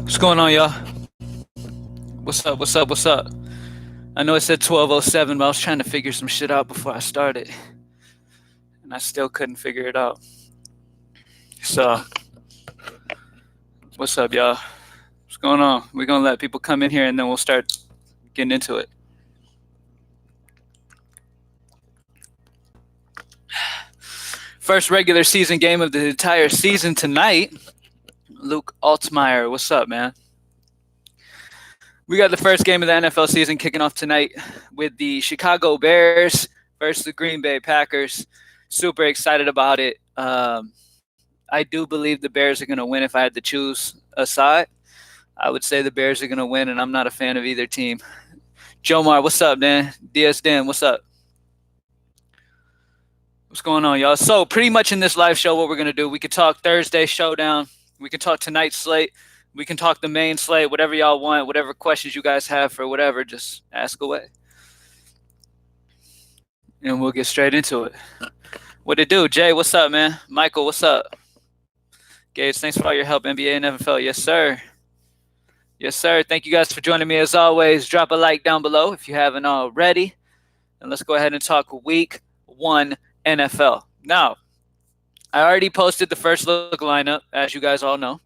What's going on, y'all? What's up? What's up? What's up? I know it said 12:07, but I was trying to figure some shit out before I started, and I still couldn't figure it out. So, what's up, y'all? What's going on? We're gonna let people come in here, and then we'll start getting into it. First regular season game of the entire season tonight. Luke Altmaier, what's up, man? We got the first game of the NFL season kicking off tonight with the Chicago Bears versus the Green Bay Packers. Super excited about it. I do believe the Bears are going to win. If I had to choose a side, I would say the Bears are going to win, and I'm not a fan of either team. Jomar, what's up, man? DS Dan, what's up? What's going on, y'all? So pretty much in this live show, what we're going to do, we could talk Thursday Showdown. We can talk tonight's slate. We can talk the main slate, whatever y'all want, whatever questions you guys have for whatever, just ask away. And we'll get straight into it. What it do? Jay, what's up, man? Michael, what's up? Gage, thanks for all your help, NBA and NFL. Yes, sir. Yes, sir. Thank you guys for joining me as always. Drop a like down below if you haven't already. And let's go ahead and talk week 1 NFL. Now, I already posted the first look lineup, as you guys all know.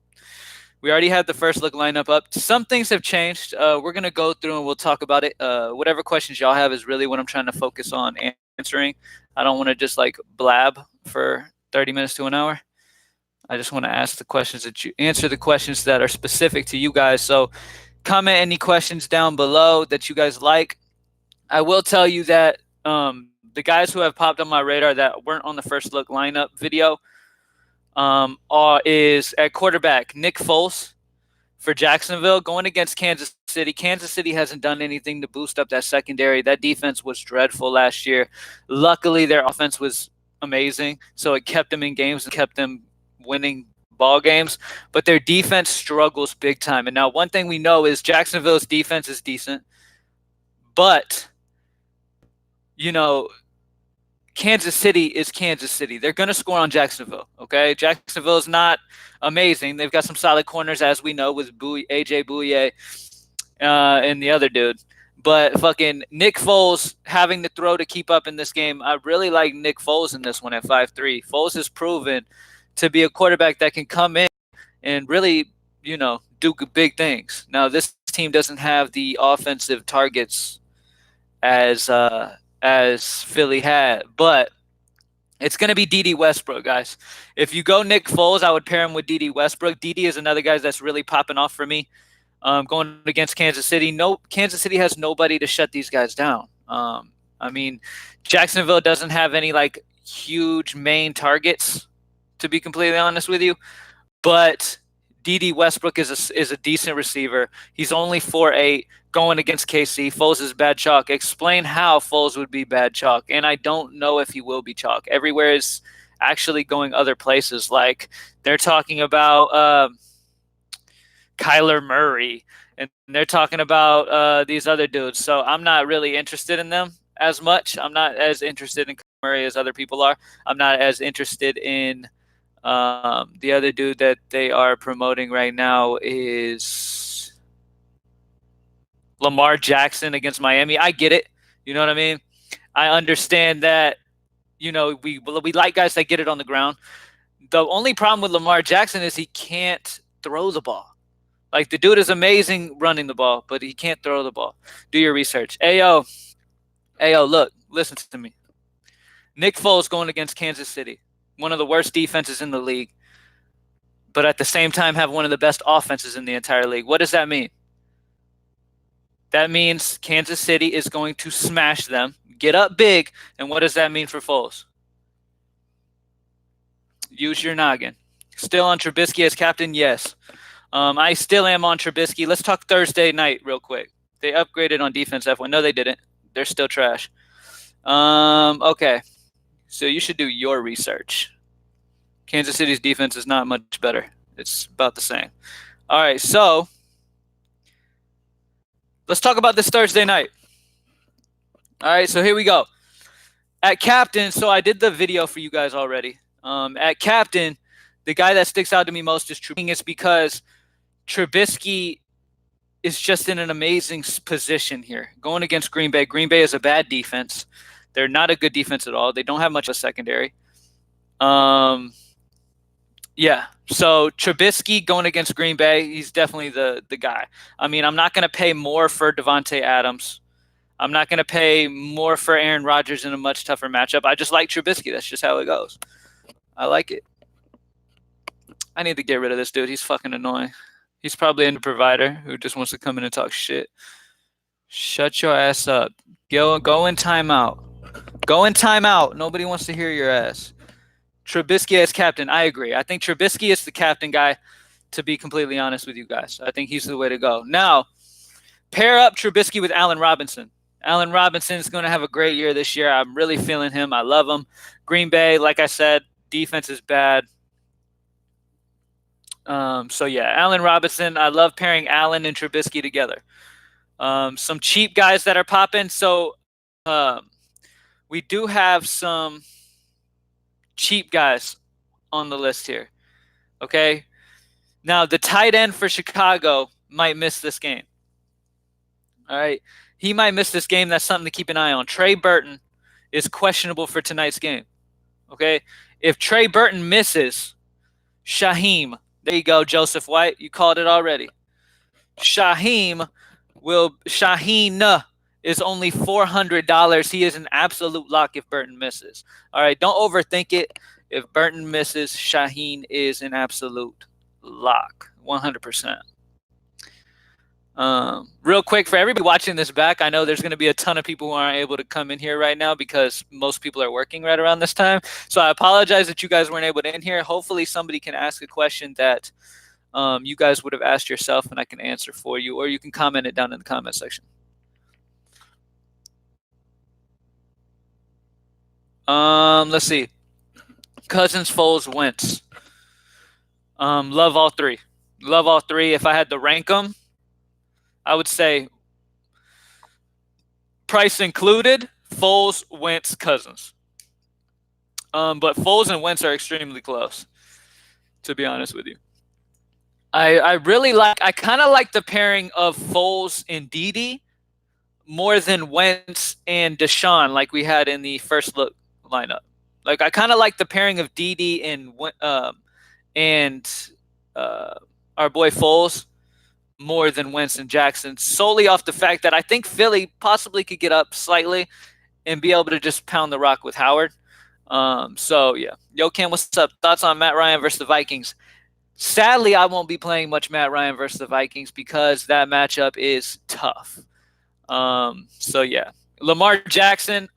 We already had the first look lineup up. Some things have changed. We're going to go through and we'll talk about it. Whatever questions y'all have is really what I'm trying to focus on answering. I don't want to just like blab for 30 minutes to an hour. I just want to ask the questions that you answer the questions that are specific to you guys. So comment any questions down below that you guys like. I will tell you that the guys who have popped on my radar that weren't on the first look lineup video is at quarterback Nick Foles for Jacksonville going against Kansas City. Kansas City hasn't done anything to boost up that secondary. That defense was dreadful last year. Luckily, their offense was amazing, so it kept them in games and kept them winning ball games. But their defense struggles big time. And now one thing we know is Jacksonville's defense is decent, but Kansas City is Kansas City. They're going to score on Jacksonville, okay? Jacksonville is not amazing. They've got some solid corners, as we know, with AJ Bouye and the other dude. But fucking Nick Foles having to throw to keep up in this game, I really like Nick Foles in this one at 5'3". Foles has proven to be a quarterback that can come in and really, do big things. Now, this team doesn't have the offensive targets as Philly had, but it's going to be D.D. Westbrook, guys. If you go Nick Foles, I would pair him with D.D. Westbrook. D.D. is another guy that's really popping off for me. Going against Kansas City, Kansas City has nobody to shut these guys down. Jacksonville doesn't have any like huge main targets, to be completely honest with you, but D.D. Westbrook is a decent receiver. He's only 4'8", going against KC. Foles is bad chalk. Explain how Foles would be bad chalk, and I don't know if he will be chalk. Everywhere is actually going other places. Like they're talking about Kyler Murray, and they're talking about these other dudes. So I'm not really interested in them as much. I'm not as interested in Kyler Murray as other people are. I'm not as interested in the other dude that they are promoting right now is Lamar Jackson against Miami. I get it. You know what I mean? I understand that, we like guys that get it on the ground. The only problem with Lamar Jackson is he can't throw the ball. Like, the dude is amazing running the ball, but he can't throw the ball. Do your research. Ayo, look, listen to me. Nick Foles going against Kansas City. One of the worst defenses in the league, but at the same time have one of the best offenses in the entire league. What does that mean? That means Kansas City is going to smash them, get up big, and what does that mean for Foles? Use your noggin. Still on Trubisky as captain? Yes. I still am on Trubisky. Let's talk Thursday night real quick. They upgraded on defense F1. No, they didn't. They're still trash. Okay. So you should do your research. Kansas City's defense is not much better. It's about the same. All right, so let's talk about this Thursday night. All right, so here we go. At captain, so I did the video for you guys already. At captain, the guy that sticks out to me most is Trubisky. It's because Trubisky is just in an amazing position here. Going against Green Bay. Green Bay is a bad defense. They're not a good defense at all. They don't have much of a secondary. Yeah. So Trubisky going against Green Bay, he's definitely the guy. I mean, I'm not going to pay more for Devontae Adams. I'm not going to pay more for Aaron Rodgers in a much tougher matchup. I just like Trubisky. That's just how it goes. I like it. I need to get rid of this dude. He's fucking annoying. He's probably a provider who just wants to come in and talk shit. Shut your ass up. Go in timeout. Go in timeout. Nobody wants to hear your ass. Trubisky as captain. I agree. I think Trubisky is the captain guy, to be completely honest with you guys. I think he's the way to go. Now, pair up Trubisky with Allen Robinson. Allen Robinson is going to have a great year this year. I'm really feeling him. I love him. Green Bay, like I said, defense is bad. So, yeah, Allen Robinson. I love pairing Allen and Trubisky together. Some cheap guys that are popping. So, we do have some cheap guys on the list here. Okay? Now, the tight end for Chicago might miss this game. All right? He might miss this game. That's something to keep an eye on. Trey Burton is questionable for tonight's game. Okay? If Trey Burton misses, Shaheem, there you go, Joseph White. You called it already. Shaheen is only $400. He is an absolute lock if Burton misses. All right, don't overthink it. If Burton misses, Shaheen is an absolute lock, 100%. Real quick, for everybody watching this back, I know there's going to be a ton of people who aren't able to come in here right now because most people are working right around this time. So I apologize that you guys weren't able to in here. Hopefully somebody can ask a question that you guys would have asked yourself and I can answer for you, or you can comment it down in the comment section. Let's see. Cousins, Foles, Wentz. Love all three. Love all three. If I had to rank them, I would say price included, Foles, Wentz, Cousins. But Foles and Wentz are extremely close, to be honest with you. I kind of like the pairing of Foles and Dede more than Wentz and Deshaun like we had in the first look lineup. Like, I kind of like the pairing of Dede and our boy Foles more than Wentz and Jackson, solely off the fact that I think Philly possibly could get up slightly and be able to just pound the rock with Howard. So, yeah. Yo, Cam, what's up? Thoughts on Matt Ryan versus the Vikings? Sadly, I won't be playing much Matt Ryan versus the Vikings because that matchup is tough. So, yeah. Lamar Jackson,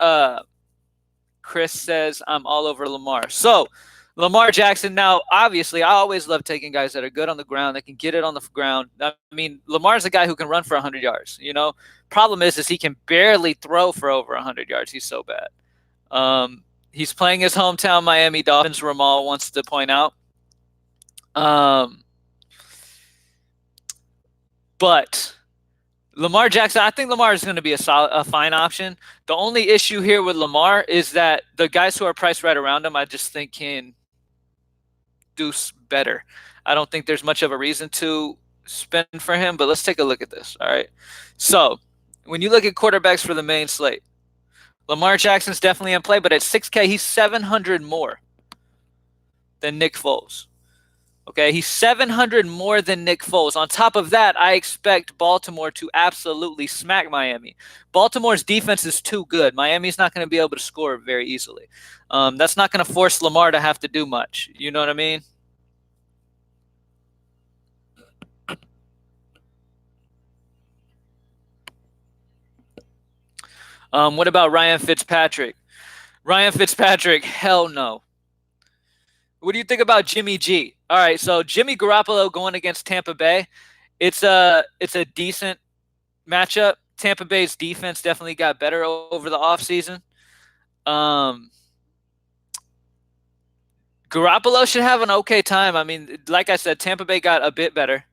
Chris says I'm all over Lamar. So, Lamar Jackson, now, obviously, I always love taking guys that are good on the ground, that can get it on the ground. I mean, Lamar's a guy who can run for 100 yards, you know. Problem is he can barely throw for over 100 yards. He's so bad. He's playing his hometown Miami Dolphins, Ramal wants to point out. But Lamar Jackson, I think Lamar is going to be a fine option. The only issue here with Lamar is that the guys who are priced right around him, I just think can do better. I don't think there's much of a reason to spend for him, but let's take a look at this. All right. So when you look at quarterbacks for the main slate, Lamar Jackson's definitely in play, but at 6K, he's 700 more than Nick Foles. Okay, he's 700 more than Nick Foles. On top of that, I expect Baltimore to absolutely smack Miami. Baltimore's defense is too good. Miami's not going to be able to score very easily. That's not going to force Lamar to have to do much. You know what I mean? What about Ryan Fitzpatrick? Ryan Fitzpatrick, hell no. What do you think about Jimmy G? All right, so Jimmy Garoppolo going against Tampa Bay. It's a decent matchup. Tampa Bay's defense definitely got better over the offseason. Garoppolo should have an okay time. I mean, like I said, Tampa Bay got a bit better.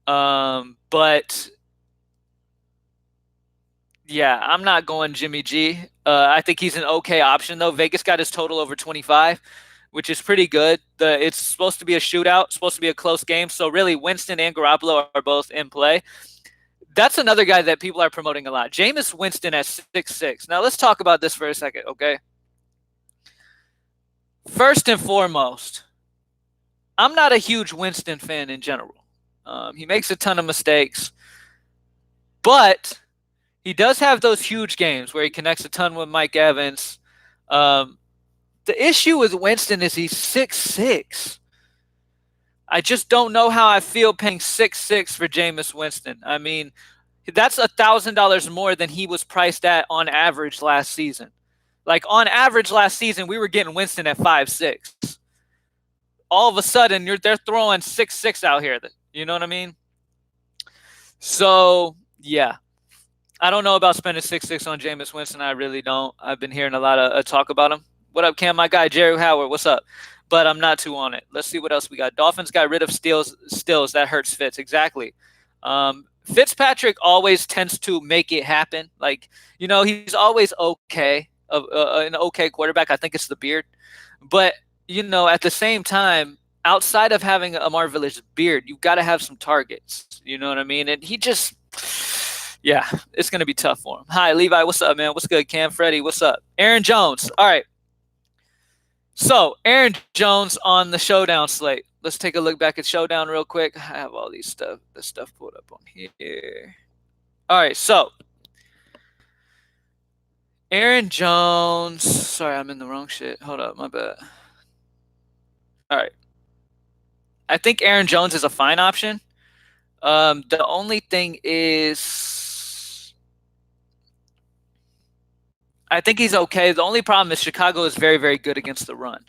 But yeah, I'm not going Jimmy G. I think he's an okay option, though. Vegas got his total over 25. which is pretty good. It's supposed to be a shootout, supposed to be a close game. So really, Winston and Garoppolo are both in play. That's another guy that people are promoting a lot. Jameis Winston at 6'6". Now let's talk about this for a second, okay? First and foremost, I'm not a huge Winston fan in general. He makes a ton of mistakes, but he does have those huge games where he connects a ton with Mike Evans. The issue with Winston is he's 6'6". I just don't know how I feel paying 6'6" for Jameis Winston. I mean, that's $1,000 more than he was priced at on average last season. Like on average last season, we were getting Winston at 5'6". All of a sudden, they're throwing 6'6" out here. You know what I mean? So yeah, I don't know about spending 6'6" on Jameis Winston. I really don't. I've been hearing a lot of talk about him. What up, Cam? My guy, Jerry Howard. What's up? But I'm not too on it. Let's see what else we got. Dolphins got rid of Stills. That hurts Fitz. Exactly. Fitzpatrick always tends to make it happen. Like, you know, he's always okay. An okay quarterback. I think it's the beard. But, you know, at the same time, outside of having a marvelous beard, you've got to have some targets. You know what I mean? And he just... yeah, it's going to be tough for him. Hi, Levi. What's up, man? What's good? Cam, Freddie, what's up? Aaron Jones. All right. So, Aaron Jones on the Showdown slate. Let's take a look back at Showdown real quick. I have all this stuff pulled up on here. All right, so Aaron Jones. Sorry, I'm in the wrong shit. Hold up, my bad. All right. I think Aaron Jones is a fine option. The only thing is, I think he's okay. The only problem is Chicago is very, very good against the run.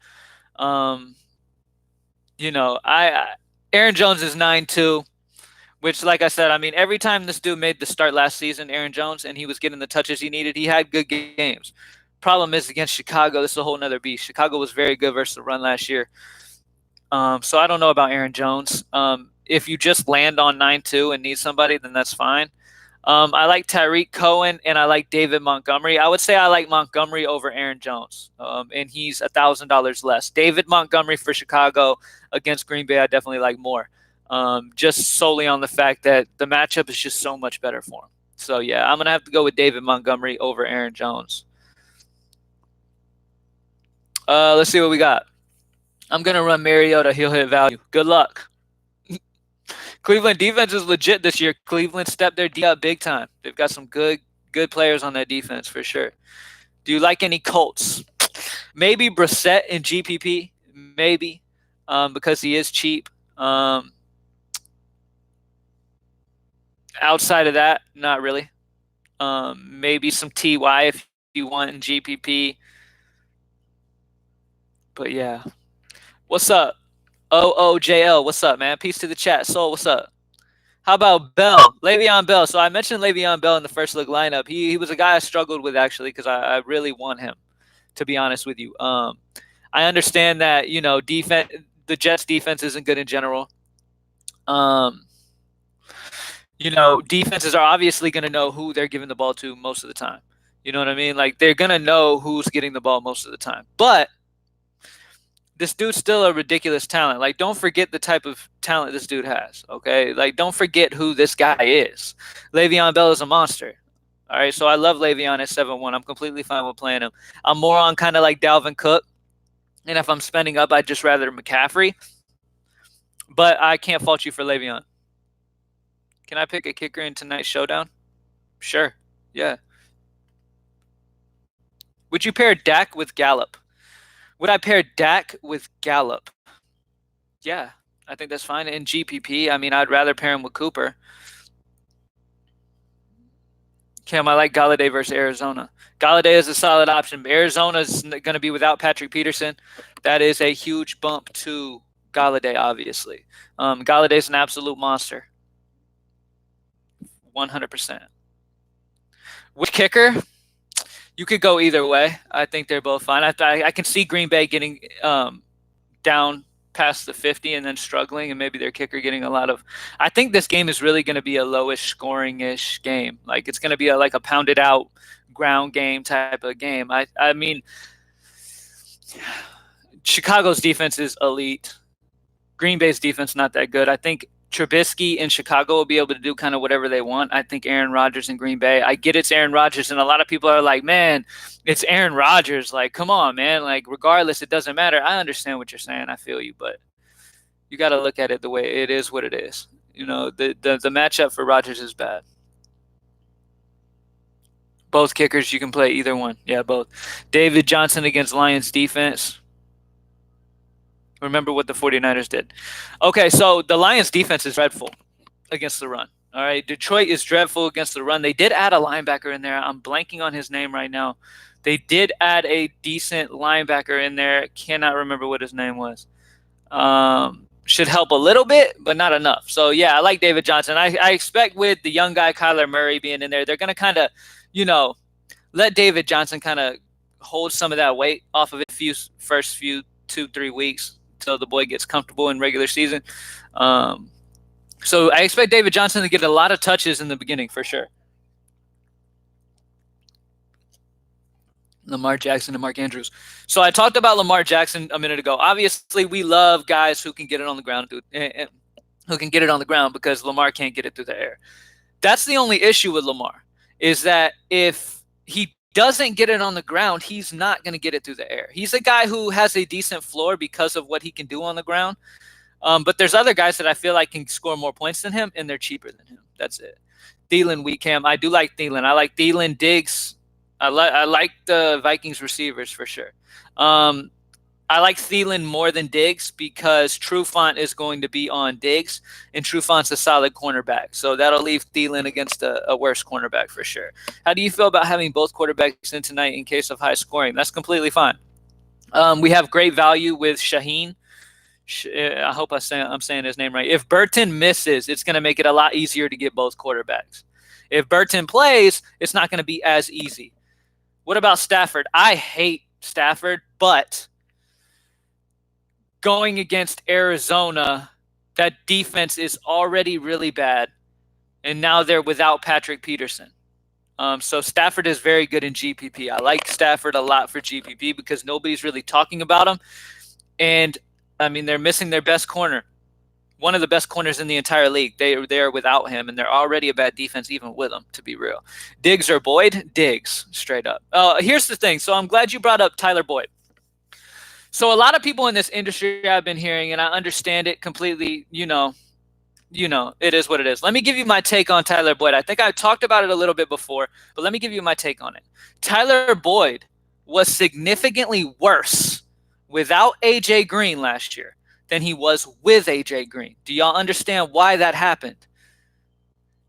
You know, Aaron Jones is 9-2, which, like I said, I mean, every time this dude made the start last season, Aaron Jones, and he was getting the touches he needed, he had good games. Problem is against Chicago, this is a whole nother beast. Chicago was very good versus the run last year. So I don't know about Aaron Jones. If you just land on 9-2 and need somebody, then that's fine. I like Tyreek Cohen and I like David Montgomery. I would say I like Montgomery over Aaron Jones, and he's $1,000 less. David Montgomery for Chicago against Green Bay, I definitely like more, just solely on the fact that the matchup is just so much better for him. So, yeah, I'm going to have to go with David Montgomery over Aaron Jones. Let's see what we got. I'm going to run Mariota. He'll hit value. Good luck. Cleveland defense is legit this year. Cleveland stepped their D up big time. They've got some good players on that defense for sure. Do you like any Colts? Maybe Brissett in GPP. Maybe. Because he is cheap. Outside of that, not really. Maybe some TY if you want in GPP. But yeah. What's up? OOJL, what's up, man? Peace to the chat. Soul, what's up? How about Bell? Le'Veon Bell. So I mentioned Le'Veon Bell in the first look lineup. He was a guy I struggled with, actually, because I really want him, to be honest with you. I understand that, you know, the Jets' defense isn't good in general. You know, defenses are obviously going to know who they're giving the ball to most of the time. You know what I mean? Like, they're going to know who's getting the ball most of the time. But this dude's still a ridiculous talent. Like, don't forget the type of talent this dude has, okay? Like, don't forget who this guy is. Le'Veon Bell is a monster. All right, so I love Le'Veon at 7-1. I'm completely fine with playing him. I'm more on kind of like Dalvin Cook. And if I'm spending up, I'd just rather McCaffrey. But I can't fault you for Le'Veon. Can I pick a kicker in tonight's showdown? Sure, yeah. Would you pair Dak with Gallup? Would I pair Dak with Gallup? Yeah, I think that's fine. In GPP, I mean, I'd rather pair him with Cooper. Cam, I like Galladay versus Arizona. Galladay is a solid option. Arizona's going to be without Patrick Peterson. That is a huge bump to Galladay, obviously. Galladay's an absolute monster. 100%. Which kicker? You could go either way. I think they're both fine. I can see Green Bay getting down past the 50 and then struggling, and maybe their kicker getting a lot of. I think this game is really going to be a lowish scoring-ish game. Like, it's going to be like a pounded out ground game type of game. I mean, Chicago's defense is elite. Green Bay's defense not that good. I think Trubisky in Chicago will be able to do kind of whatever they want. I think Aaron Rodgers in Green Bay. I get it's Aaron Rodgers, and a lot of people are like, man, it's Aaron Rodgers. Like, come on, man. Like, regardless, it doesn't matter. I understand what you're saying. I feel you, but you got to look at it the way it is what it is. You know, the matchup for Rodgers is bad. Both kickers, you can play either one. Yeah, both. David Johnson against Lions defense. Remember what the 49ers did. Okay, so the Lions defense is dreadful against the run. All right, Detroit is dreadful against the run. They did add a linebacker in there. I'm blanking on his name right now. They did add a decent linebacker in there. Cannot remember what his name was. Should help a little bit, but not enough. So, yeah, I like David Johnson. I expect with the young guy Kyler Murray being in there, they're going to kind of, let David Johnson kind of hold some of that weight off of it first few 2-3 weeks until the boy gets comfortable in regular season. So I expect David Johnson to get a lot of touches in the beginning for sure. Lamar Jackson and Mark Andrews. So I talked about Lamar Jackson a minute ago. Obviously, we love guys who can get it on the ground, because Lamar can't get it through the air. That's the only issue with Lamar, is that if he doesn't get it on the ground, he's not going to get it through the air. He's a guy who has a decent floor because of what he can do on the ground. But there's other guys that I feel like can score more points than him, and they're cheaper than him. That's it. Thielen, Weekham. I do like Thielen. I like Thielen, Diggs. I like the Vikings receivers for sure. I like Thielen more than Diggs because Trufant is going to be on Diggs, and Trufant's a solid cornerback. So that'll leave Thielen against a worse cornerback for sure. How do you feel about having both quarterbacks in tonight in case of high scoring? That's completely fine. We have great value with Shaheen. I hope I'm saying his name right. If Burton misses, it's going to make it a lot easier to get both quarterbacks. If Burton plays, it's not going to be as easy. What about Stafford? I hate Stafford, but going against Arizona, that defense is already really bad, and now they're without Patrick Peterson. So Stafford is very good in GPP. I like Stafford a lot for GPP because nobody's really talking about him. And, I mean, they're missing their best corner, one of the best corners in the entire league. They are there without him, and they're already a bad defense even with him, to be real. Diggs or Boyd? Diggs, straight up. Here's the thing. So I'm glad you brought up Tyler Boyd. So a lot of people in this industry I've been hearing, and I understand it completely, it is what it is. Let me give you my take on Tyler Boyd. I think I talked about it a little bit before, but let me give you my take on it. Tyler Boyd was significantly worse without A.J. Green last year than he was with A.J. Green. Do y'all understand why that happened?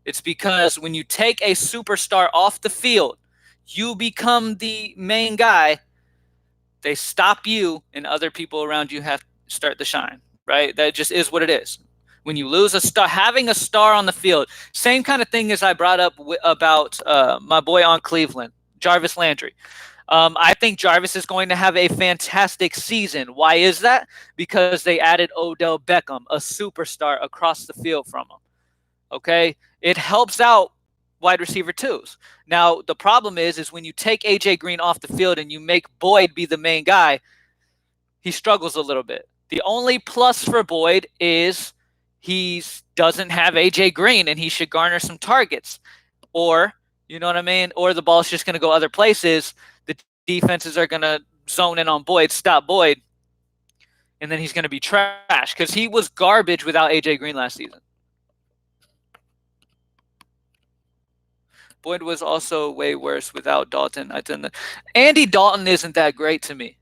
It's because when you take a superstar off the field, you become the main guy. They stop you, and other people around you have to start to shine, right? That just is what it is. When you lose a star, having a star on the field, same kind of thing as I brought up about my boy on Cleveland, Jarvis Landry. I think Jarvis is going to have a fantastic season. Why is that? Because they added Odell Beckham, a superstar, across the field from him. Okay? It helps out wide receiver twos. Now, the problem is when you take A.J. Green off the field and you make Boyd be the main guy, he struggles a little bit. The only plus for Boyd is he doesn't have A.J. Green, and he should garner some targets. Or, you know what I mean? Or the ball's just going to go other places. The defenses are going to zone in on Boyd, stop Boyd, and then he's going to be trash because he was garbage without A.J. Green last season. Boyd was also way worse without Dalton. Andy Dalton isn't that great to me,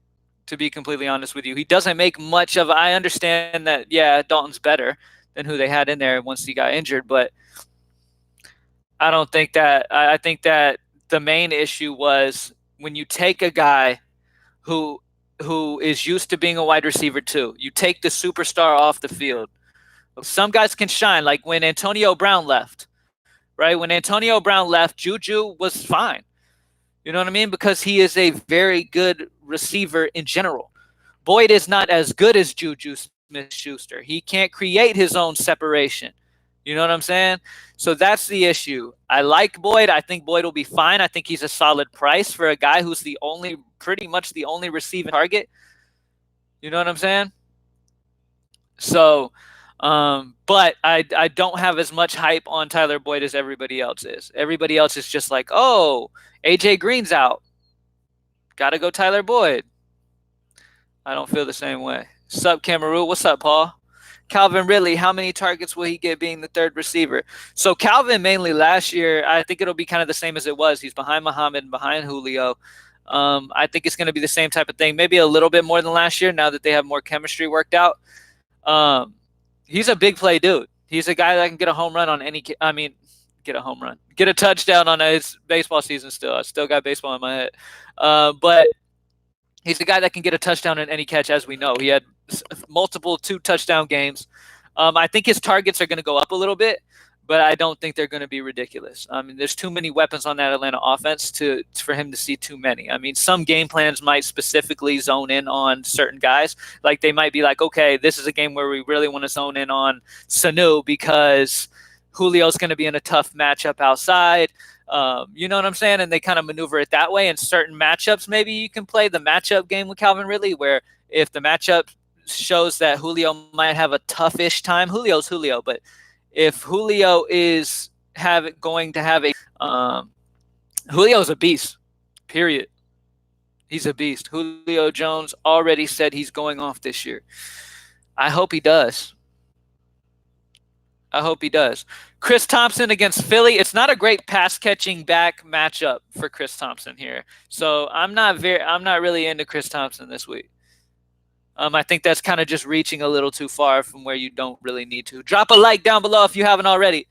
to be completely honest with you. He doesn't make much of. I understand that, yeah, Dalton's better than who they had in there once he got injured, but I don't think that. I think that the main issue was when you take a guy who is used to being a wide receiver too, you take the superstar off the field. Some guys can shine, like when Antonio Brown left. Right? When Antonio Brown left, Juju was fine. You know what I mean? Because he is a very good receiver in general. Boyd is not as good as Juju Smith-Schuster. He can't create his own separation. You know what I'm saying? So that's the issue. I like Boyd. I think Boyd will be fine. I think he's a solid price for a guy who's pretty much the only receiving target. You know what I'm saying? So, but I don't have as much hype on Tyler Boyd as everybody else is. Everybody else is just like, oh, AJ Green's out. Got to go Tyler Boyd. I don't feel the same way. Sup, Cameroon? What's up, Paul? Calvin Ridley, how many targets will he get being the third receiver? So Calvin mainly last year, I think it'll be kind of the same as it was. He's behind Muhammad and behind Julio. I think it's going to be the same type of thing, maybe a little bit more than last year now that they have more chemistry worked out. He's a big play dude. He's a guy that can get a home run on any – get a home run. Get a touchdown on his baseball season still. I still got baseball in my head. But he's the guy that can get a touchdown in any catch, as we know. He had multiple 2-touchdown games. I think his targets are going to go up a little bit, but I don't think they're going to be ridiculous. I mean, there's too many weapons on that Atlanta offense for him to see too many. I mean, some game plans might specifically zone in on certain guys. Like they might be like, okay, this is a game where we really want to zone in on Sanu because Julio's going to be in a tough matchup outside. You know what I'm saying? And they kind of maneuver it that way. In certain matchups, maybe you can play the matchup game with Calvin Ridley, where if the matchup shows that Julio might have a toughish time, Julio's Julio, but if Julio is going to have Julio's a beast, period. He's a beast. Julio Jones already said he's going off this year. I hope he does. Chris Thompson against Philly. It's not a great pass catching back matchup for Chris Thompson here. So I'm not really into Chris Thompson this week. I think that's kind of just reaching a little too far from where you don't really need to. Drop a like down below if you haven't already.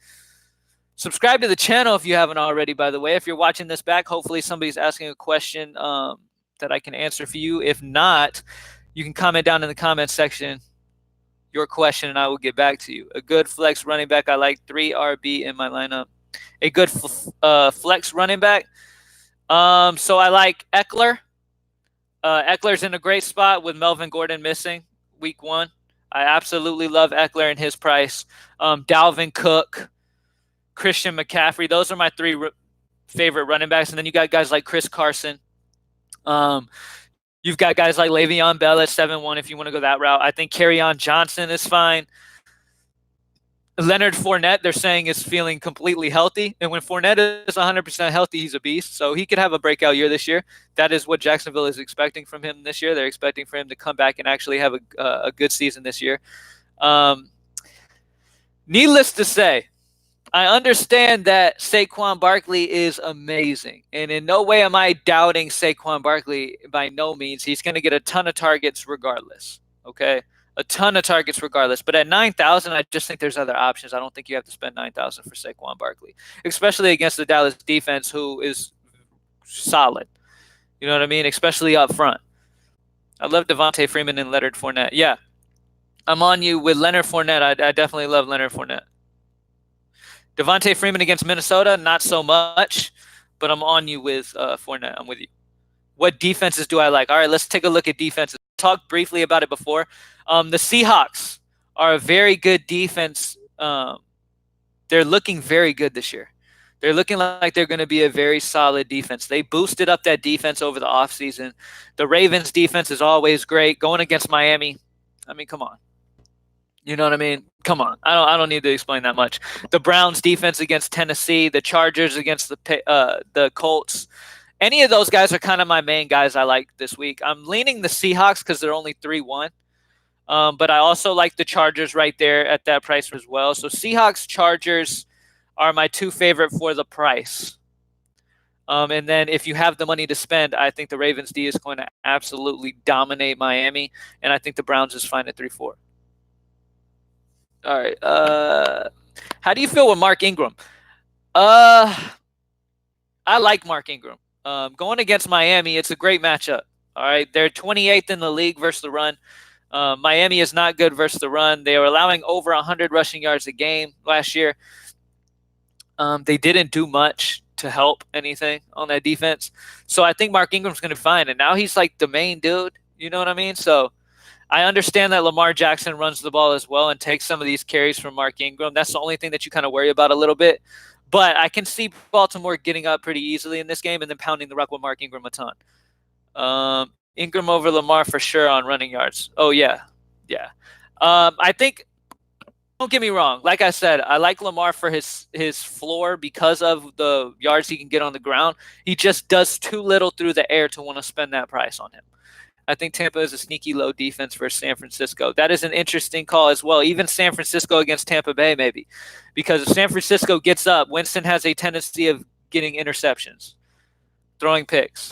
Subscribe to the channel if you haven't already, by the way. If you're watching this back, hopefully somebody's asking a question that I can answer for you. If not, you can comment down in the comments section your question and I will get back to you. A good flex running back. I like 3 RB in my lineup. A good flex running back. So I like Eckler. Eckler's in a great spot with Melvin Gordon missing week 1. I absolutely love Eckler and his price. Dalvin Cook, Christian McCaffrey. Those are my 3 favorite running backs. And then you got guys like Chris Carson. You've got guys like Le'Veon Bell at 7-1 if you want to go that route. I think Kerryon Johnson is fine. Leonard Fournette, they're saying, is feeling completely healthy. And when Fournette is 100% healthy, he's a beast. So he could have a breakout year this year. That is what Jacksonville is expecting from him this year. They're expecting for him to come back and actually have a good season this year. Needless to say, I understand that Saquon Barkley is amazing. And in no way am I doubting Saquon Barkley. By no means. He's going to get a ton of targets regardless. Okay? A ton of targets regardless. But at 9,000, I just think there's other options. I don't think you have to spend 9,000 for Saquon Barkley, especially against the Dallas defense, who is solid. You know what I mean? Especially up front. I love Devontae Freeman and Leonard Fournette. Yeah, I'm on you with Leonard Fournette. I definitely love Leonard Fournette. Devontae Freeman against Minnesota, not so much, but I'm on you with Fournette. I'm with you. What defenses do I like? All right, let's take a look at defenses. Talked briefly about it before. The Seahawks are a very good defense. They're looking very good this year. They're looking like they're going to be a very solid defense. They boosted up that defense over the offseason. The Ravens defense is always great. Going against Miami, I mean, come on. You know what I mean? Come on. I don't need to explain that much. The Browns defense against Tennessee, the Chargers against the Colts. Any of those guys are kind of my main guys I like this week. I'm leaning the Seahawks because they're only 3-1. But I also like the Chargers right there at that price as well. So Seahawks, Chargers are my 2 favorite for the price. And then if you have the money to spend, I think the Ravens D is going to absolutely dominate Miami. And I think the Browns is fine at 3-4. All right. How do you feel with Mark Ingram? I like Mark Ingram. Going against Miami, it's a great matchup. All right. They're 28th in the league versus the run. Miami is not good versus the run. They were allowing over 100 rushing yards a game last year. They didn't do much to help anything on that defense. So I think Mark Ingram's going to be fine. And now he's like the main dude. You know what I mean? So I understand that Lamar Jackson runs the ball as well and takes some of these carries from Mark Ingram. That's the only thing that you kind of worry about a little bit. But I can see Baltimore getting up pretty easily in this game and then pounding the rock with Mark Ingram a ton. Ingram over Lamar for sure on running yards. Oh yeah. I think, don't get me wrong. Like I said, I like Lamar for his floor because of the yards he can get on the ground. He just does too little through the air to want to spend that price on him. I think Tampa is a sneaky low defense versus San Francisco. That is an interesting call as well. Even San Francisco against Tampa Bay, maybe. Because if San Francisco gets up, Winston has a tendency of getting interceptions, throwing picks.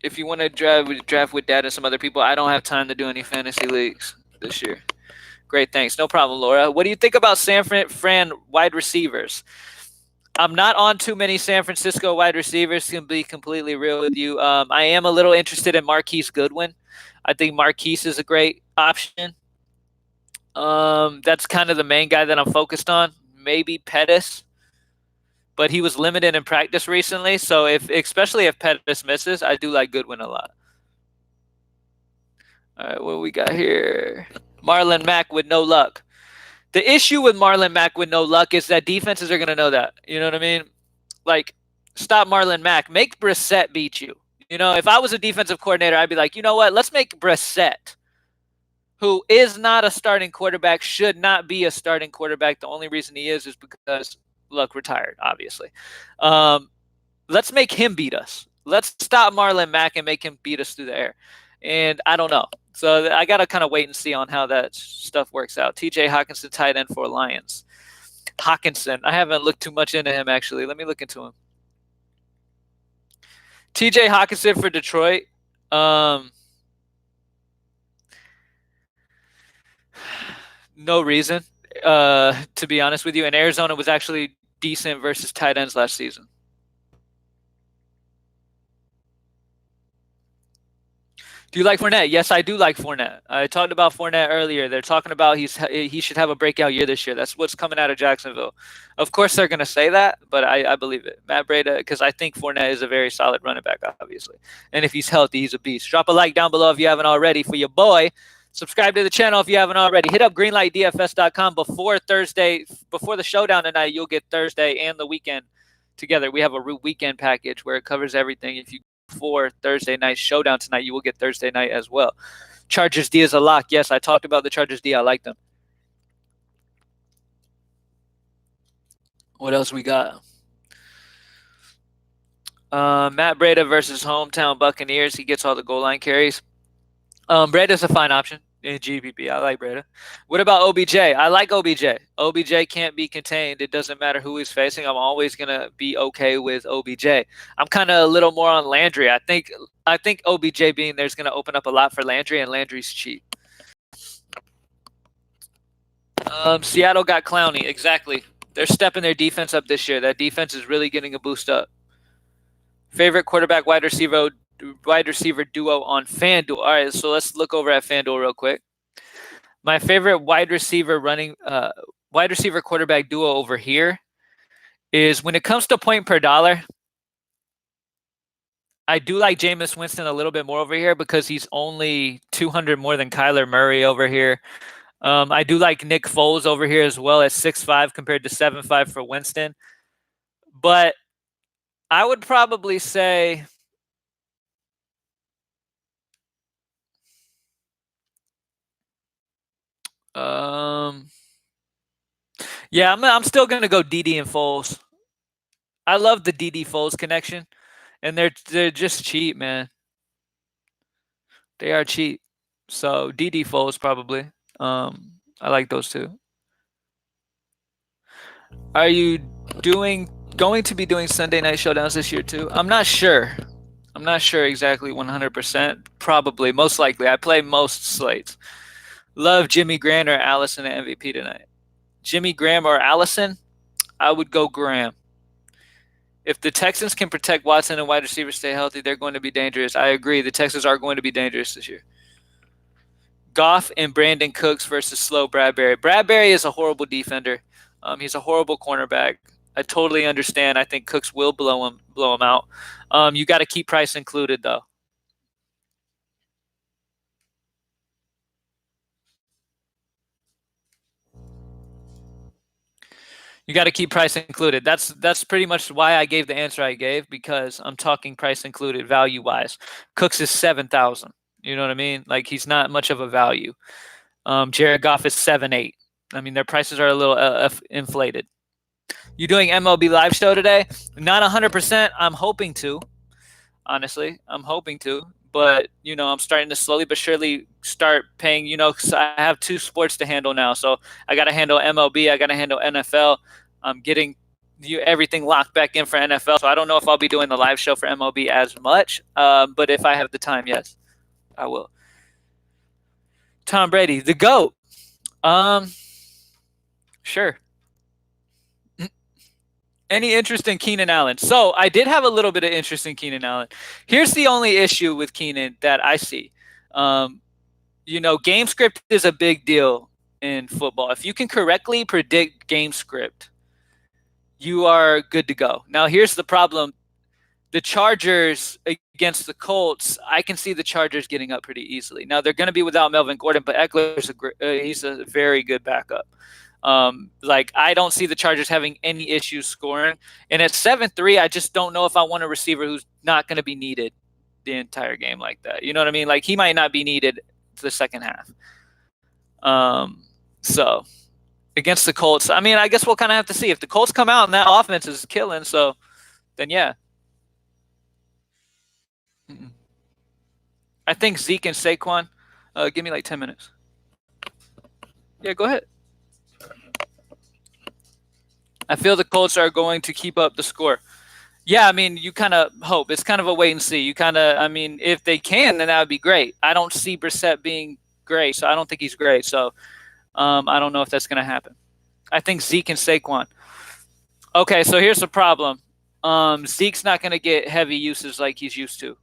If you want to draft with Dad and some other people, I don't have time to do any fantasy leagues this year. Great, thanks. No problem, Laura. What do you think about San Fran wide receivers? I'm not on too many San Francisco wide receivers, to be completely real with you. I am a little interested in Marquise Goodwin. I think Marquise is a great option. That's kind of the main guy that I'm focused on. Maybe Pettis, but he was limited in practice recently. So especially if Pettis misses, I do like Goodwin a lot. All right, what we got here? Marlon Mack with no luck. The issue with Marlon Mack with no luck is that defenses are going to know that. You know what I mean? Like, stop Marlon Mack. Make Brissett beat you. You know, if I was a defensive coordinator, I'd be like, you know what? Let's make Brissett, who is not a starting quarterback, should not be a starting quarterback. The only reason he is because Luck retired, obviously. Let's make him beat us. Let's stop Marlon Mack and make him beat us through the air. And I don't know. So I got to kind of wait and see on how that stuff works out. TJ Hawkinson, tight end for Lions. Hawkinson. I haven't looked too much into him, actually. Let me look into him. TJ Hawkinson for Detroit. No reason, to be honest with you. And Arizona was actually decent versus tight ends last season. Do you like Fournette? Yes, I do like Fournette. I talked about Fournette earlier. They're talking about he should have a breakout year this year. That's what's coming out of Jacksonville. Of course, they're going to say that, but I believe it. Matt Breida, because I think Fournette is a very solid running back, obviously. And if he's healthy, he's a beast. Drop a like down below if you haven't already for your boy. Subscribe to the channel if you haven't already. Hit up greenlightdfs.com before Thursday, before the showdown tonight. You'll get Thursday and the weekend together. We have a weekend package where it covers everything. If you for Thursday night showdown tonight, you will get Thursday night as well. Chargers D is a lock. Yes, I talked about the Chargers D. I like them. What else we got? Matt Breida versus hometown Buccaneers. He gets all the goal line carries. Breida's a fine option in GPP. I like Breida. What about OBJ? I like OBJ. OBJ can't be contained. It doesn't matter who he's facing. I'm always going to be okay with OBJ. I'm kind of a little more on Landry. I think OBJ being there is going to open up a lot for Landry, and Landry's cheap. Seattle got Clowney. Exactly. They're stepping their defense up this year. That defense is really getting a boost up. Favorite quarterback wide receiver duo on Fanduel. All right, so let's look over at Fanduel real quick. My favorite wide receiver quarterback duo over here is, when it comes to point per dollar, I do like Jameis Winston a little bit more over here because he's only 200 more than Kyler Murray over here. I do like Nick Foles over here as well at 6'5" compared to 7'5" for Winston. But I would probably say yeah, I'm still going to go DD and Foles. I love the DD Foles connection, and they're just cheap, man. They are cheap. So DD Foles probably. I like those two. Are you going to be doing Sunday night showdowns this year too? I'm not sure. I'm not sure exactly 100%. Probably, most likely. I play most slates. Love Jimmy Graham or Allison at MVP tonight. Jimmy Graham or Allison? I would go Graham. If the Texans can protect Watson and wide receivers stay healthy, they're going to be dangerous. I agree. The Texans are going to be dangerous this year. Goff and Brandon Cooks versus slow Bradbury. Bradbury is a horrible defender. He's a horrible cornerback. I totally understand. I think Cooks will blow him out. You got to keep price included, though. You got to keep price included. That's pretty much why I gave the answer I gave, because I'm talking price included value wise. Cooks is 7,000. You know what I mean? Like, he's not much of a value. Jared Goff is 7.8. I mean, their prices are a little inflated. You doing MLB live show today? Not 100%. I'm hoping to. Honestly, I'm hoping to. But, I'm starting to slowly but surely start paying, because I have 2 sports to handle now. So I got to handle MLB. I got to handle NFL. I'm getting everything locked back in for NFL. So I don't know if I'll be doing the live show for MLB as much. But if I have the time, yes, I will. Tom Brady, the GOAT. Sure. Any interest in Keenan Allen? So I did have a little bit of interest in Keenan Allen. Here's the only issue with Keenan that I see. Game script is a big deal in football. If you can correctly predict game script, you are good to go. Now, here's the problem. The Chargers against the Colts, I can see the Chargers getting up pretty easily. Now, they're going to be without Melvin Gordon, but Eckler's he's a very good backup. I don't see the Chargers having any issues scoring. And at 7-3, I just don't know if I want a receiver who's not going to be needed the entire game like that. You know what I mean? Like, he might not be needed the second half. So against the Colts, I mean, I guess we'll kind of have to see. If the Colts come out and that offense is killing, so then yeah. I think Zeke and Saquon. Give me like 10 minutes. Yeah, go ahead. I feel the Colts are going to keep up the score. Yeah, I mean, you kind of hope. It's kind of a wait and see. If they can, then that would be great. I don't see Brissett being great, so I don't think he's great. So I don't know if that's going to happen. I think Zeke and Saquon. Okay, so here's the problem. Zeke's not going to get heavy usage like he's used to.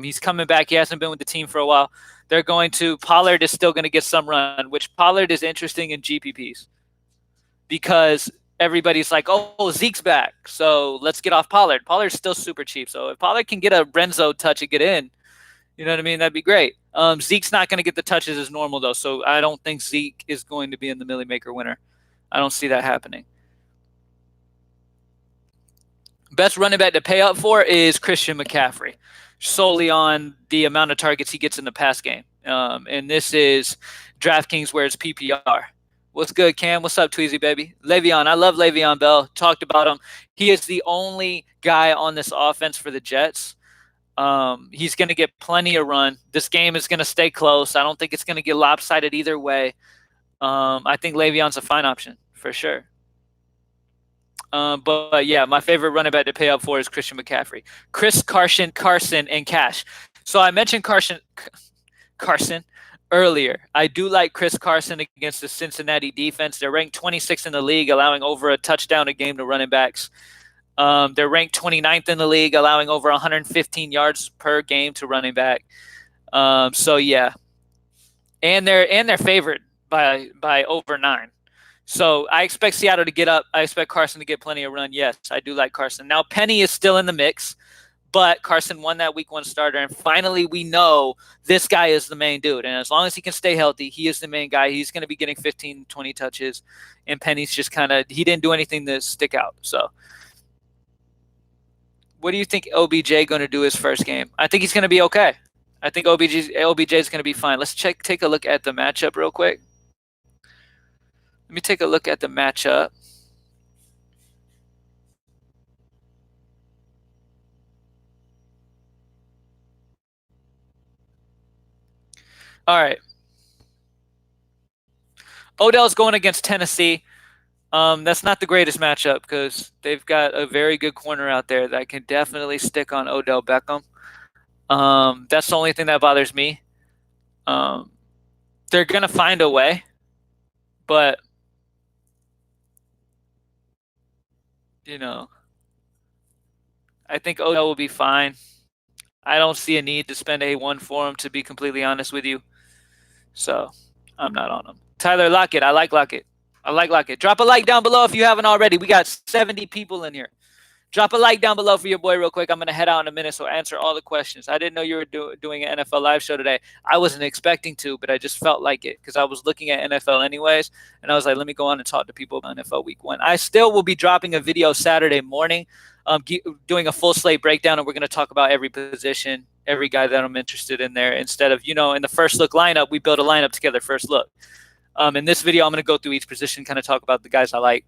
He's coming back. He hasn't been with the team for a while. Pollard is still going to get some run, which Pollard is interesting in GPPs because everybody's like, oh, Zeke's back, so let's get off Pollard. Pollard's still super cheap, so if Pollard can get a Renzo touch and get in, you know what I mean, that'd be great. Zeke's not going to get the touches as normal, though, so I don't think Zeke is going to be in the Millie Maker winner. I don't see that happening. Best running back to pay up for is Christian McCaffrey, solely on the amount of targets he gets in the pass game. And this is DraftKings where it's PPR. What's good, Cam? What's up, Tweezy, baby? Le'Veon. I love Le'Veon Bell. Talked about him. He is the only guy on this offense for the Jets. He's going to get plenty of run. This game is going to stay close. I don't think it's going to get lopsided either way. I think Le'Veon's a fine option for sure. But yeah, my favorite running back to pay up for is Christian McCaffrey. Carson, and Cash. So I mentioned Carson earlier. I do like Chris Carson against the Cincinnati defense. They're ranked 26th in the league, allowing over a touchdown a game to running backs. They're ranked 29th in the league, allowing over 115 yards per game to running back. So yeah, and they're favored by over 9. So I expect Seattle to get up. I expect Carson to get plenty of run. Yes, I do like Carson. Now, Penny is still in the mix, but Carson won that week 1 starter. And finally, we know this guy is the main dude. And as long as he can stay healthy, he is the main guy. He's going to be getting 15, 20 touches. And Penny's just he didn't do anything to stick out. So what do you think OBJ going to do his first game? I think he's going to be okay. I think OBJ is going to be fine. Let's take a look at the matchup real quick. Let me take a look at the matchup. All right. Odell's going against Tennessee. That's not the greatest matchup because they've got a very good corner out there that can definitely stick on Odell Beckham. That's the only thing that bothers me. They're going to find a way, but I think Odell will be fine. I don't see a need to spend A1 for him, to be completely honest with you. So I'm not on him. Tyler Lockett. I like Lockett. Drop a like down below if you haven't already. We got 70 people in here. Drop a like down below for your boy real quick. I'm going to head out in a minute, so answer all the questions. I didn't know you were doing an NFL live show today. I wasn't expecting to, but I just felt like it because I was looking at NFL anyways, and I was like, let me go on and talk to people about NFL Week 1. I still will be dropping a video Saturday morning, doing a full slate breakdown, and we're going to talk about every position, every guy that I'm interested in there. Instead of, in the first look lineup, we build a lineup together first look. In this video, I'm going to go through each position, kind of talk about the guys I like,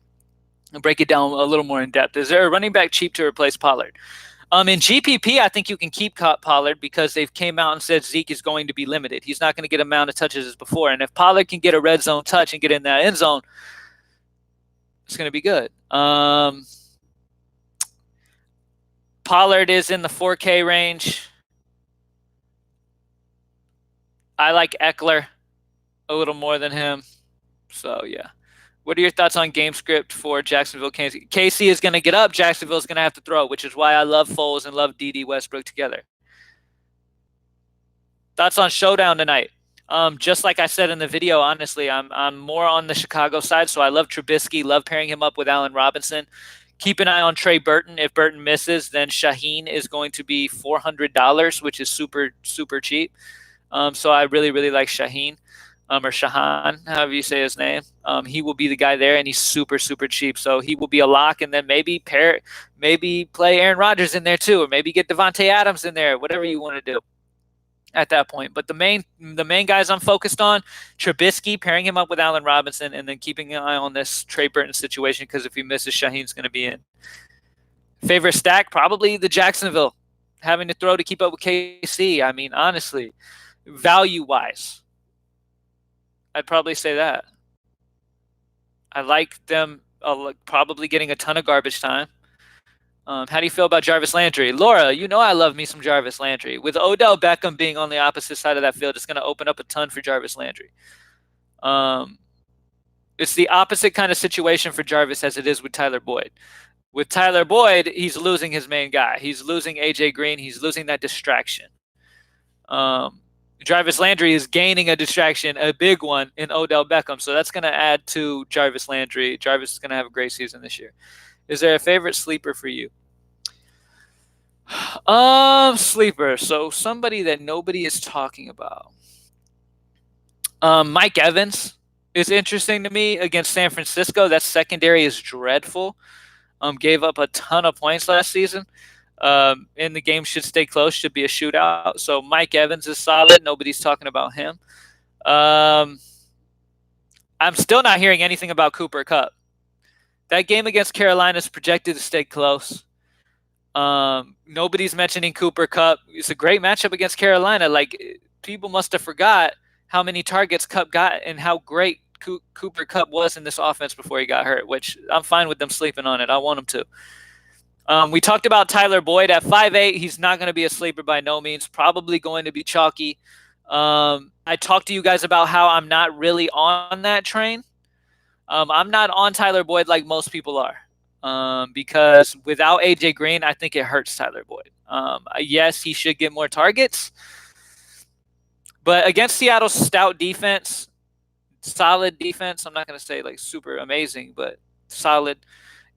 and break it down a little more in depth. Is there a running back cheap to replace Pollard? In GPP, I think you can keep Pollard because they've came out and said Zeke is going to be limited. He's not going to get amount of touches as before. And if Pollard can get a red zone touch and get in that end zone, it's going to be good. Pollard is in the 4K range. I like Eckler a little more than him. So, yeah. What are your thoughts on game script for Jacksonville? KC is going to get up. Jacksonville is going to have to throw, which is why I love Foles and love D.D. Westbrook together. Thoughts on Showdown tonight? Just like I said in the video, honestly, I'm more on the Chicago side, so I love Trubisky, love pairing him up with Allen Robinson. Keep an eye on Trey Burton. If Burton misses, then Shaheen is going to be $400, which is super, super cheap. So I really, really like Shaheen. Or Shahan, however you say his name. He will be the guy there, and he's super, super cheap. So he will be a lock, and then maybe play Aaron Rodgers in there too, or maybe get Devontae Adams in there, whatever you want to do at that point. But the main guys I'm focused on, Trubisky, pairing him up with Allen Robinson, and then keeping an eye on this Trey Burton situation, because if he misses, Shaheen's going to be in. Favorite stack? Probably the Jacksonville, having to throw to keep up with KC. I mean, honestly, value-wise, I'd probably say that. I like them probably getting a ton of garbage time. How do you feel about Jarvis Landry? Laura, I love me some Jarvis Landry. With Odell Beckham being on the opposite side of that field, it's going to open up a ton for Jarvis Landry. It's the opposite kind of situation for Jarvis as it is with Tyler Boyd. With Tyler Boyd, he's losing his main guy. He's losing A.J. Green. He's losing that distraction. Jarvis Landry is gaining a distraction, a big one, in Odell Beckham. So that's going to add to Jarvis Landry. Jarvis is going to have a great season this year. Is there a favorite sleeper for you? Sleeper. So somebody that nobody is talking about. Mike Evans is interesting to me against San Francisco. That secondary is dreadful. Gave up a ton of points last season. And the game should stay close, should be a shootout. So Mike Evans is solid. Nobody's talking about him. I'm still not hearing anything about Cooper Kupp. That game against Carolina is projected to stay close. Nobody's mentioning Cooper Kupp. It's a great matchup against Carolina. Like, people must have forgot how many targets Kupp got and how great Cooper Kupp was in this offense before he got hurt, which I'm fine with them sleeping on it. I want them to. We talked about Tyler Boyd at 5'8". He's not going to be a sleeper by no means. Probably going to be chalky. I talked to you guys about how I'm not really on that train. I'm not on Tyler Boyd like most people are. Because without A.J. Green, I think it hurts Tyler Boyd. Yes, he should get more targets. But against Seattle's stout defense, solid defense, I'm not going to say like super amazing, but solid.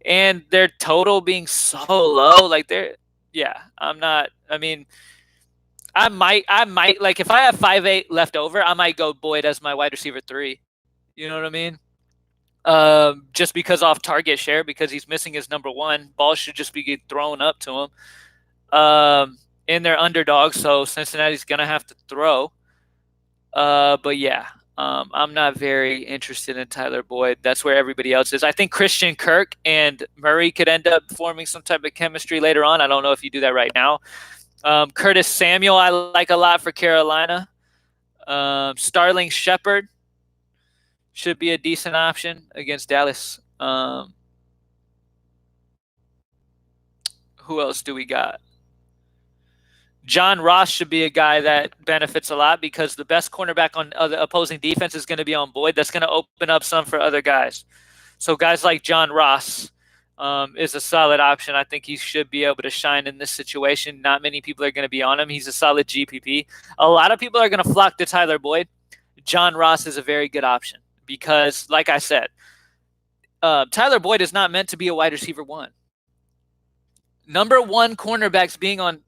And their total being so low, like I'm not. I mean, I might like if I have 5'8" left over, I might go Boyd as my wide receiver 3. You know what I mean? Just because off target share, because he's missing his number 1. Ball should just be thrown up to him. And they're underdogs, so Cincinnati's gonna have to throw. But yeah. I'm not very interested in Tyler Boyd. That's where everybody else is. I think Christian Kirk and Murray could end up forming some type of chemistry later on. I don't know if you do that right now. Curtis Samuel I like a lot for Carolina. Starling Shepard should be a decent option against Dallas. Who else do we got? John Ross should be a guy that benefits a lot because the best cornerback on the opposing defense is going to be on Boyd. That's going to open up some for other guys. So guys like John Ross is a solid option. I think he should be able to shine in this situation. Not many people are going to be on him. He's a solid GPP. A lot of people are going to flock to Tyler Boyd. John Ross is a very good option because, like I said, Tyler Boyd is not meant to be a wide receiver 1. number one cornerbacks being on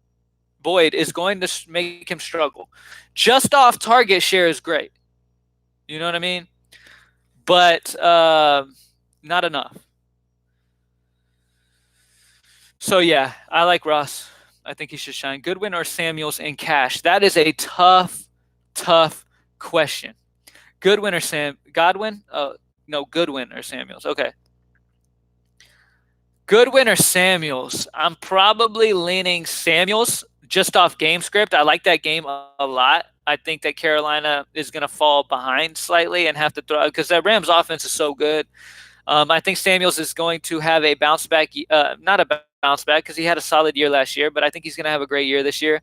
Boyd is going to make him struggle. Just off target share is great. You know what I mean? But not enough. So, yeah, I like Ross. I think he should shine. Goodwin or Samuels in cash? That is a tough question. Goodwin or Godwin? No, Goodwin or Samuels. Okay. Goodwin or Samuels? I'm probably leaning Samuels just off game script. I like that game a lot. I think that Carolina is going to fall behind slightly and have to throw because that Rams offense is so good. I think Samuels is going to have a bounce back, not a bounce back because he had a solid year last year, but I think he's going to have a great year this year.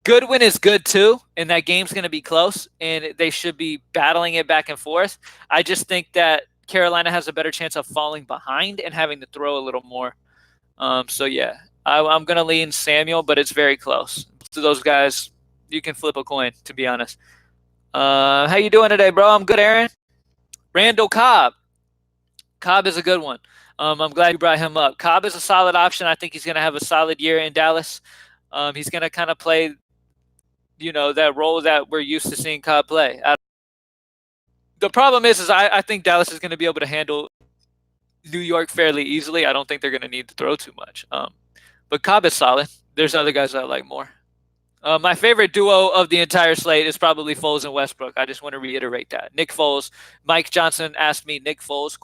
Goodwin is good too, and that game's going to be close, and they should be battling it back and forth. I just think that Carolina has a better chance of falling behind and having to throw a little more. So, yeah, I'm going to lean Samuel, but it's very close. To those guys, you can flip a coin, to be honest. How you doing today, bro? I'm good, Aaron. Randall Cobb. Cobb is a good one. I'm glad you brought him up. Cobb is a solid option. I think he's going to have a solid year in Dallas. He's going to kind of play, that role that we're used to seeing Cobb play. The problem is I think Dallas is going to be able to handle New York fairly easily. I don't think they're going to need to throw too much. But Cobb is solid. There's other guys that I like more. My favorite duo of the entire slate is probably Foles and Westbrook. I just want to reiterate that. Nick Foles. Mike Johnson asked me Nick Foles, ?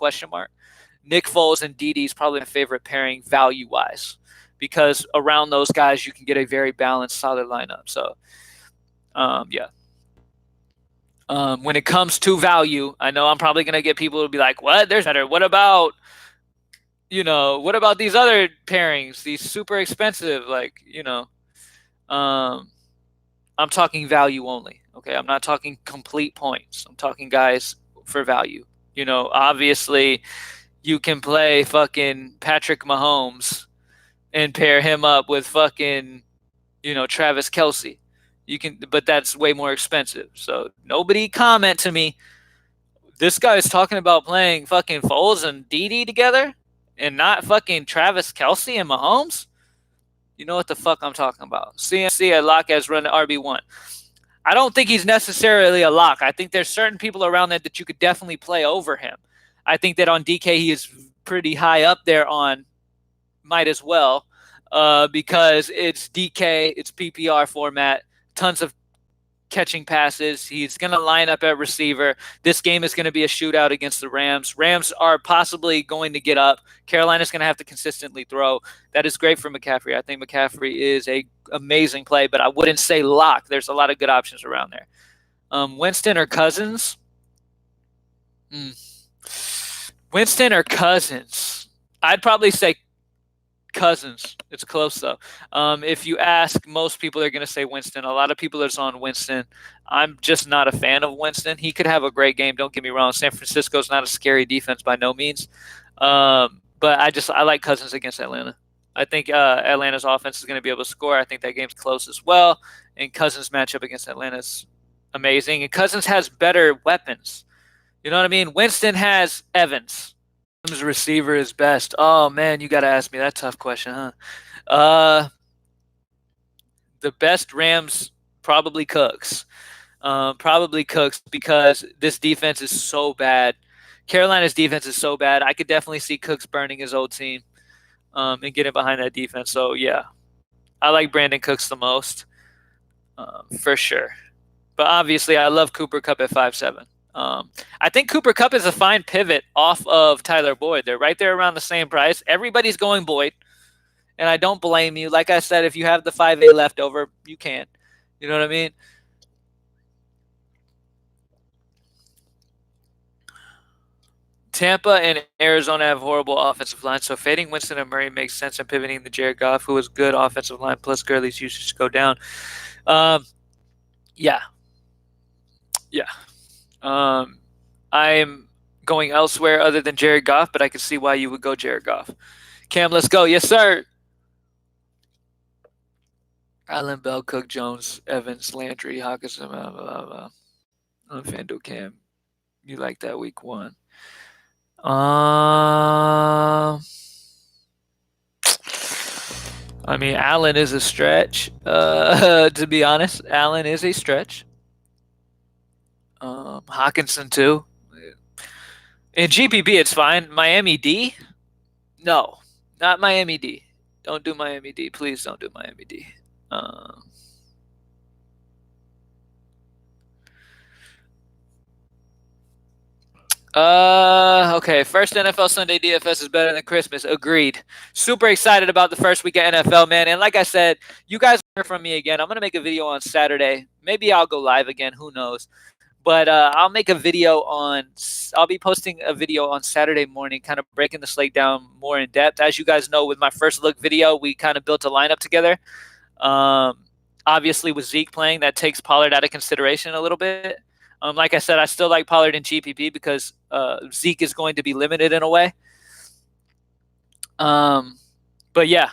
Nick Foles and Dede is probably my favorite pairing value-wise because around those guys you can get a very balanced, solid lineup. So, yeah. When it comes to value, I know I'm probably going to get people who will be like, what? There's better. What about these other pairings, these super expensive, I'm talking value only. Okay. I'm not talking complete points. I'm talking guys for value. Obviously you can play fucking Patrick Mahomes and pair him up with fucking, Travis Kelce. You can, but that's way more expensive. So nobody comment to me. This guy is talking about playing fucking Foles and Dede together and not fucking Travis Kelce and Mahomes. You know what the fuck I'm talking about. CMC at lock as run RB1. I don't think he's necessarily a lock. I think there's certain people around that you could definitely play over him. I think that on DK he is pretty high up there on might as well because it's DK, it's PPR format, tons of catching passes. He's going to line up at receiver. This game is going to be a shootout against the Rams. Rams are possibly going to get up. Carolina's going to have to consistently throw. That is great for McCaffrey. I think McCaffrey is a amazing play, but I wouldn't say lock. There's a lot of good options around there. Winston or Cousins? Winston or Cousins? I'd probably say Cousins. It's close though. If you ask most people, they're going to say Winston. A lot of people are on Winston. I'm just not a fan of Winston. He could have a great game. Don't get me wrong. San Francisco's not a scary defense by no means. But I like Cousins against Atlanta. I think Atlanta's offense is going to be able to score. I think that game's close as well. And Cousins' matchup against Atlanta is amazing. And Cousins has better weapons. You know what I mean? Winston has Evans. Whose receiver is best? Oh man, you got to ask me that tough question, huh? The best Rams probably Cooks. Probably Cooks because this defense is so bad. Carolina's defense is so bad. I could definitely see Cooks burning his old team and getting behind that defense. So yeah, I like Brandon Cooks the most for sure. But obviously, I love Cooper Kupp at 5'7". I think Cooper Kupp is a fine pivot off of Tyler Boyd. They're right there around the same price. Everybody's going Boyd, and I don't blame you. Like I said, if you have the 5'8" left over, you can. You know what I mean? Tampa and Arizona have horrible offensive lines, so fading Winston and Murray makes sense and pivoting the Jared Goff, who is good offensive line, plus Gurley's usage go down. Yeah. I'm going elsewhere other than Jared Goff, but I can see why you would go Jared Goff. Cam, let's go. Yes, sir. Allen, Bell, Cook, Jones, Evans, Landry, Hawkinson, blah, blah, blah. On Fanduel, Cam. You like that week one. I mean, Allen is a stretch. To be honest, Allen is a stretch. Hawkinson too. In GPP, it's fine. Miami D? No, not Miami D. Don't do Miami D. Please don't do Miami D. Um, okay. First NFL Sunday DFS is better than Christmas. Agreed. Super excited about the first week of NFL, man. And like I said, you guys hear from me again. I'm gonna make a video on Saturday. Maybe I'll go live again. Who knows? But I'll make a video on. I'll be posting a video on Saturday morning, kind of breaking the slate down more in depth. As you guys know, with my first look video, we kind of built a lineup together. Obviously, with Zeke playing, that takes Pollard out of consideration a little bit. Like I said, I still like Pollard in GPP because Zeke is going to be limited in a way. But yeah,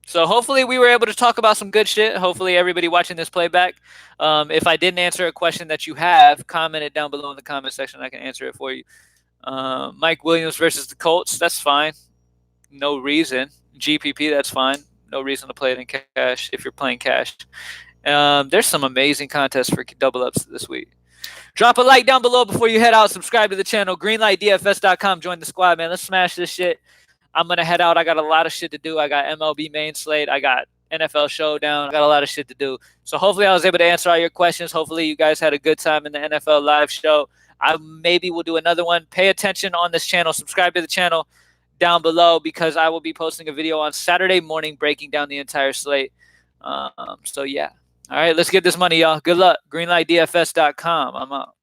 so hopefully we were able to talk about some good shit. Hopefully everybody watching this playback, if I didn't answer a question that you have, comment it down below in the comment section. I can answer it for you. Mike Williams versus the Colts, that's fine. No reason. GPP, that's fine. No reason to play it in cash if you're playing cash. There's some amazing contests for double ups this week. Drop a like down below before you head out. Subscribe to the channel. Greenlightdfs.com. Join the squad, man. Let's smash this shit. I'm going to head out. I got a lot of shit to do. I got MLB main slate. I got NFL Showdown. I got a lot of shit to do. So hopefully I was able to answer all your questions. Hopefully you guys had a good time in the NFL live show. I maybe will do another one. Pay attention on this channel. Subscribe to the channel down below because I will be posting a video on Saturday morning breaking down the entire slate. So, yeah. All right, let's get this money, y'all. Good luck. Greenlightdfs.com. I'm out.